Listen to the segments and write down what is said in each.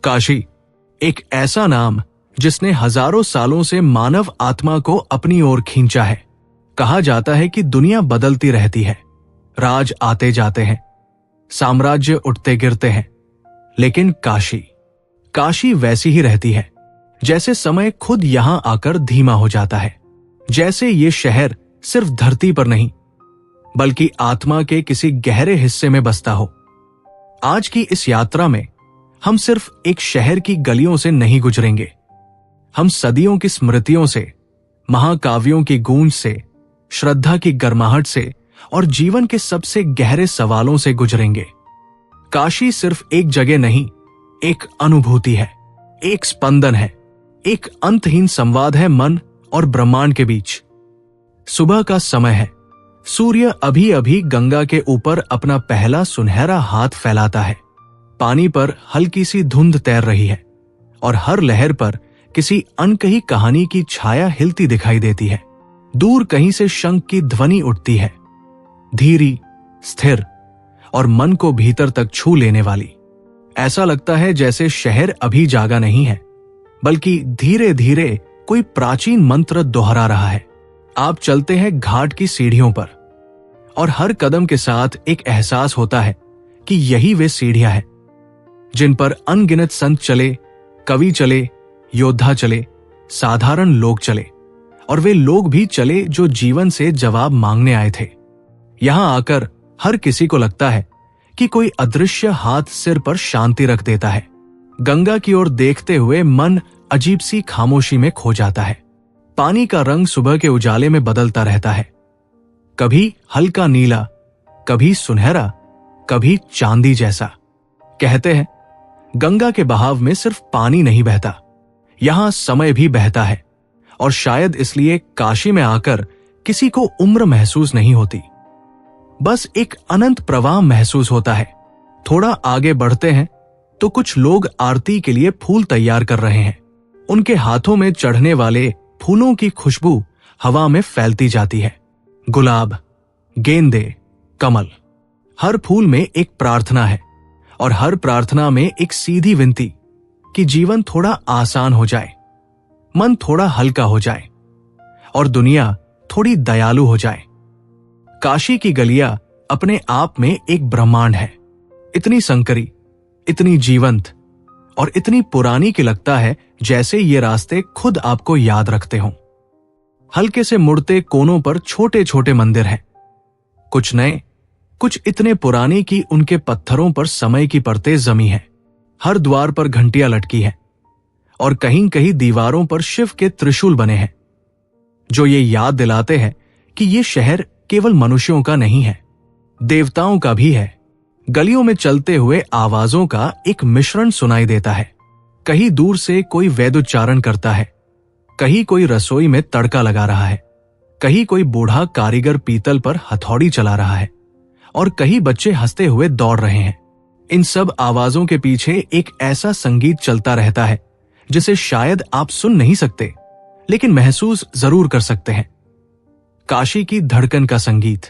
काशी, एक ऐसा नाम जिसने हजारों सालों से मानव आत्मा को अपनी ओर खींचा है। कहा जाता है कि दुनिया बदलती रहती है, राज आते जाते हैं, साम्राज्य उठते गिरते हैं, लेकिन काशी वैसी ही रहती है जैसे समय खुद यहां आकर धीमा हो जाता है। जैसे ये शहर सिर्फ धरती पर नहीं बल्कि आत्मा के किसी गहरे हिस्से में बसता हो। आज की इस यात्रा में हम सिर्फ एक शहर की गलियों से नहीं गुजरेंगे, हम सदियों की स्मृतियों से, महाकाव्यों की गूंज से, श्रद्धा की गर्माहट से और जीवन के सबसे गहरे सवालों से गुजरेंगे। काशी सिर्फ एक जगह नहीं, एक अनुभूति है, एक स्पंदन है, एक अंतहीन संवाद है मन और ब्रह्मांड के बीच। सुबह का समय है, सूर्य अभी अभी गंगा के ऊपर अपना पहला सुनहरा हाथ फैलाता है। पानी पर हल्की सी धुंध तैर रही है और हर लहर पर किसी अनकही कहानी की छाया हिलती दिखाई देती है। दूर कहीं से शंख की ध्वनि उठती है, धीरी, स्थिर और मन को भीतर तक छू लेने वाली। ऐसा लगता है जैसे शहर अभी जागा नहीं है बल्कि धीरे धीरे कोई प्राचीन मंत्र दोहरा रहा है। आप चलते हैं घाट की सीढ़ियों पर और हर कदम के साथ एक एहसास होता है कि यही वे सीढ़ियां हैं जिन पर अनगिनत संत चले, कवि चले, योद्धा चले, साधारण लोग चले और वे लोग भी चले जो जीवन से जवाब मांगने आए थे। यहां आकर हर किसी को लगता है कि कोई अदृश्य हाथ सिर पर शांति रख देता है। गंगा की ओर देखते हुए मन अजीब सी खामोशी में खो जाता है। पानी का रंग सुबह के उजाले में बदलता रहता है, कभी हल्का नीला, कभी सुनहरा, कभी चांदी जैसा। कहते हैं गंगा के बहाव में सिर्फ पानी नहीं बहता, यहां समय भी बहता है और शायद इसलिए काशी में आकर किसी को उम्र महसूस नहीं होती, बस एक अनंत प्रवाह महसूस होता है। थोड़ा आगे बढ़ते हैं तो कुछ लोग आरती के लिए फूल तैयार कर रहे हैं। उनके हाथों में चढ़ने वाले फूलों की खुशबू हवा में फैलती जाती है। गुलाब, गेंदे, कमल, हर फूल में एक प्रार्थना है और हर प्रार्थना में एक सीधी विनती कि जीवन थोड़ा आसान हो जाए, मन थोड़ा हल्का हो जाए और दुनिया थोड़ी दयालु हो जाए। काशी की गलियां अपने आप में एक ब्रह्मांड है, इतनी संकरी, इतनी जीवंत और इतनी पुरानी कि लगता है जैसे ये रास्ते खुद आपको याद रखते हों। हल्के से मुड़ते कोनों पर छोटे छोटे मंदिर हैं, कुछ नए, कुछ इतने पुराने कि उनके पत्थरों पर समय की परतें जमी हैं। हर द्वार पर घंटियां लटकी हैं और कहीं कहीं दीवारों पर शिव के त्रिशूल बने हैं जो ये याद दिलाते हैं कि ये शहर केवल मनुष्यों का नहीं है, देवताओं का भी है। गलियों में चलते हुए आवाजों का एक मिश्रण सुनाई देता है। कहीं दूर से कोई वेदोच्चारण करता है, कहीं कोई रसोई में तड़का लगा रहा है, कहीं कोई बूढ़ा कारीगर पीतल पर हथौड़ी चला रहा है और कहीं बच्चे हंसते हुए दौड़ रहे हैं। इन सब आवाजों के पीछे एक ऐसा संगीत चलता रहता है जिसे शायद आप सुन नहीं सकते लेकिन महसूस जरूर कर सकते हैं। काशी की धड़कन का संगीत।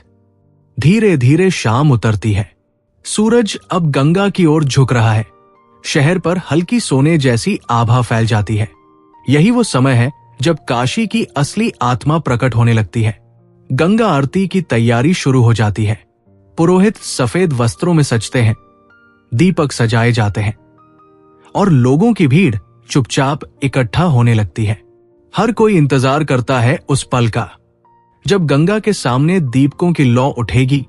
धीरे धीरे शाम उतरती है, सूरज अब गंगा की ओर झुक रहा है, शहर पर हल्की सोने जैसी आभा फैल जाती है। यही वो समय है जब काशी की असली आत्मा प्रकट होने लगती है। गंगा आरती की तैयारी शुरू हो जाती है। पुरोहित सफेद वस्त्रों में सजते हैं, दीपक सजाए जाते हैं और लोगों की भीड़ चुपचाप इकट्ठा होने लगती है। हर कोई इंतजार करता है उस पल का जब गंगा के सामने दीपकों की लौ उठेगी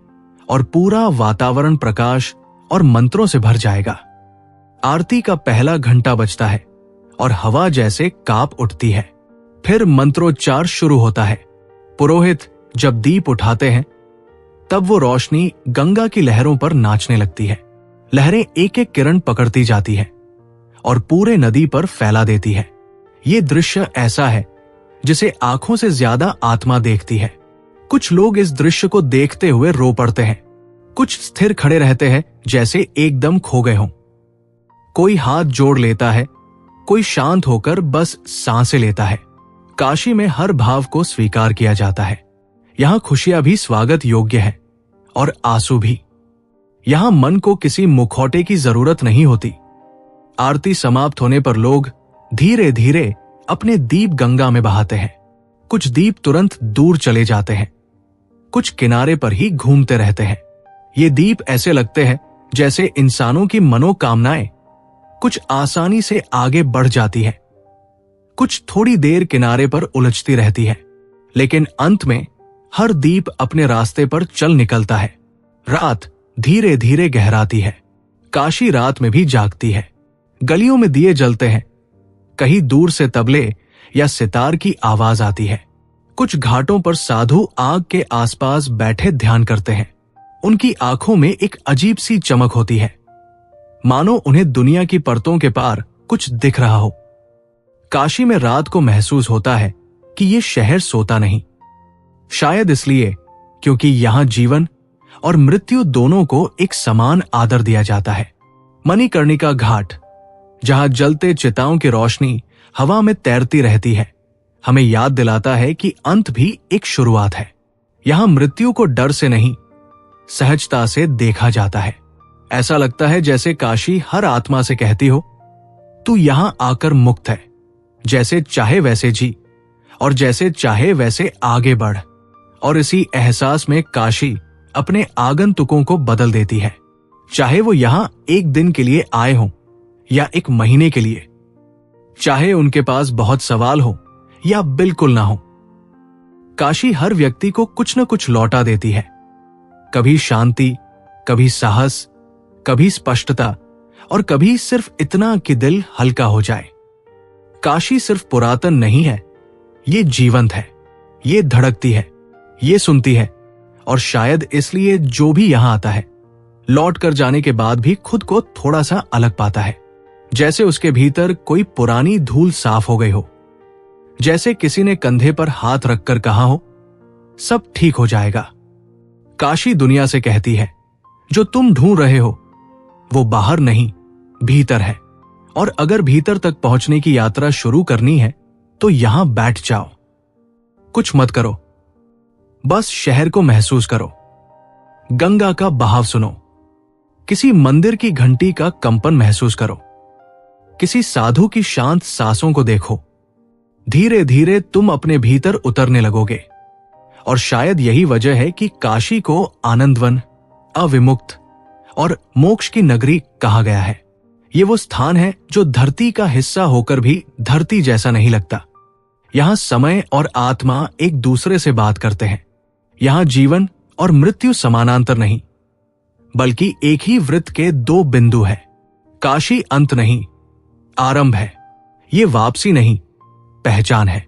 और पूरा वातावरण प्रकाश और मंत्रों से भर जाएगा। आरती का पहला घंटा बजता है और हवा जैसे कांप उठती है। फिर मंत्रोच्चार शुरू होता है। पुरोहित जब दीप उठाते हैं तब वो रोशनी गंगा की लहरों पर नाचने लगती है। लहरें एक एक किरण पकड़ती जाती है और पूरे नदी पर फैला देती है। ये दृश्य ऐसा है जिसे आंखों से ज्यादा आत्मा देखती है। कुछ लोग इस दृश्य को देखते हुए रो पड़ते हैं, कुछ स्थिर खड़े रहते हैं जैसे एकदम खो गए हों। कोई हाथ जोड़ लेता है, कोई शांत होकर बस सांसें लेता है। काशी में हर भाव को स्वीकार किया जाता है। यहां खुशियां भी स्वागत योग्य है और आंसू भी। यहां मन को किसी मुखौटे की जरूरत नहीं होती। आरती समाप्त होने पर लोग धीरे धीरे अपने दीप गंगा में बहाते हैं। कुछ दीप तुरंत दूर चले जाते हैं, कुछ किनारे पर ही घूमते रहते हैं। ये दीप ऐसे लगते हैं जैसे इंसानों की मनोकामनाएं कुछ आसानी से आगे बढ़ जाती हैं, कुछ थोड़ी देर किनारे पर उलझती रहती है, लेकिन अंत में हर दीप अपने रास्ते पर चल निकलता है। रात धीरे धीरे गहराती है। काशी रात में भी जागती है। गलियों में दिए जलते हैं। कहीं दूर से तबले या सितार की आवाज आती है। कुछ घाटों पर साधु आग के आसपास बैठे ध्यान करते हैं। उनकी आंखों में एक अजीब सी चमक होती है, मानो उन्हें दुनिया की परतों के पार कुछ दिख रहा हो। काशी में रात को महसूस होता है कि ये शहर सोता नहीं, शायद इसलिए क्योंकि यहां जीवन और मृत्यु दोनों को एक समान आदर दिया जाता है। मणिकर्णिका घाट, जहां जलते चिताओं की रोशनी हवा में तैरती रहती है, हमें याद दिलाता है कि अंत भी एक शुरुआत है। यहां मृत्यु को डर से नहीं, सहजता से देखा जाता है। ऐसा लगता है जैसे काशी हर आत्मा से कहती हो, तू यहां आकर मुक्त है, जैसे चाहे वैसे जी और जैसे चाहे वैसे आगे बढ़। और इसी एहसास में काशी अपने आगंतुकों को बदल देती है, चाहे वो यहां एक दिन के लिए आए हों या एक महीने के लिए, चाहे उनके पास बहुत सवाल हो या बिल्कुल ना हो। काशी हर व्यक्ति को कुछ न कुछ लौटा देती है, कभी शांति, कभी साहस, कभी स्पष्टता और कभी सिर्फ इतना कि दिल हल्का हो जाए। काशी सिर्फ पुरातन नहीं है, ये जीवंत है, ये धड़कती है, ये सुनती है और शायद इसलिए जो भी यहां आता है लौट कर जाने के बाद भी खुद को थोड़ा सा अलग पाता है, जैसे उसके भीतर कोई पुरानी धूल साफ हो गई हो, जैसे किसी ने कंधे पर हाथ रखकर कहा हो, सब ठीक हो जाएगा। काशी दुनिया से कहती है, जो तुम ढूंढ रहे हो वो बाहर नहीं, भीतर है। और अगर भीतर तक पहुंचने की यात्रा शुरू करनी है तो यहां बैठ जाओ, कुछ मत करो, बस शहर को महसूस करो, गंगा का बहाव सुनो, किसी मंदिर की घंटी का कंपन महसूस करो, किसी साधु की शांत सांसों को देखो। धीरे धीरे तुम अपने भीतर उतरने लगोगे। और शायद यही वजह है कि काशी को आनंदवन, अविमुक्त और मोक्ष की नगरी कहा गया है। ये वो स्थान है जो धरती का हिस्सा होकर भी धरती जैसा नहीं लगता। यहां समय और आत्मा एक दूसरे से बात करते हैं। यहां जीवन और मृत्यु समानांतर नहीं, बल्कि एक ही वृत्त के दो बिंदु है। काशी अंत नहीं, आरंभ है। ये वापसी नहीं, पहचान है।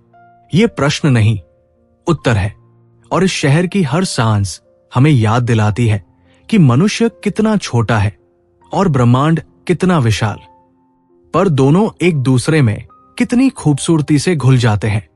ये प्रश्न नहीं, उत्तर है। और इस शहर की हर सांस हमें याद दिलाती है कि मनुष्य कितना छोटा है और ब्रह्मांड कितना विशाल, पर दोनों एक दूसरे में कितनी खूबसूरती से घुल जाते हैं।